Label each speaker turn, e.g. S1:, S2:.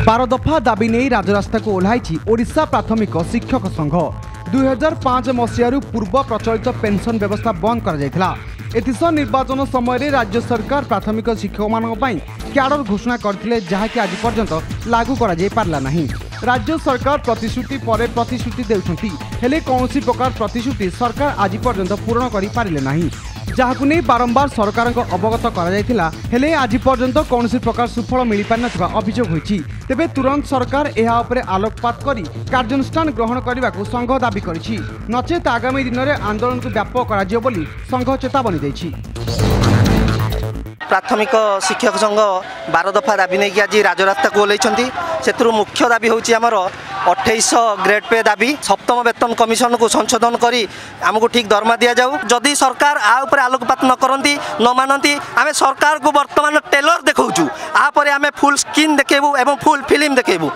S1: 12 दफा दाबी नहीं राजरास्ता को ओह्लाई ओडिशा प्राथमिक शिक्षक संघ 2005 मसीह पूर्व प्रचलित पेंशन व्यवस्था बंद कर निर्वाचन समय राज्य सरकार प्राथमिक शिक्षक मान क्याडर घोषणा करते जहाँकि आज पर्यंत लागू करला नहीं। राज्य सरकार प्रतिश्रुति पर प्रतिश्रुति देउछंती हेले कौनसी प्रकार प्रतिश्रुति सरकार आज पर्यंत पूर्ण करि पारिले नहीं, जहाकु नहीं बारंबार सरकार अवगत करा हेले आज पर्यंत कौन प्रकार सुफल मिल पारि नथिबा अभियोग होइछि। तेबे तुरंत सरकार एहा उपरे आलोकपात करी कार्यानुष्ठान ग्रहण करने को संघ दाबी करिछि, नचेत आगामी दिन में आंदोलन को व्यापक कराजियो बोली संघ चेतावनी दैछि।
S2: प्राथमिक शिक्षक संघ 12 दफा दाबी नहीं कि आज राजरास्ता को ओह्लैछंती। सेतुरु मुख्य दाबी होछि हमर 2800 ग्रेड पे दाबी, सप्तम वेतन कमिशन को संशोधन करी आमको ठीक दरमा दिया जाऊ। जदि सरकार आ ऊपर आलोकपात न करती न मानती आमे सरकार को वर्तमान टेलर देखाऊँ, आ परे आमे फुल स्क्रीन देखेबू एवं फुल फिल्म देखेबू।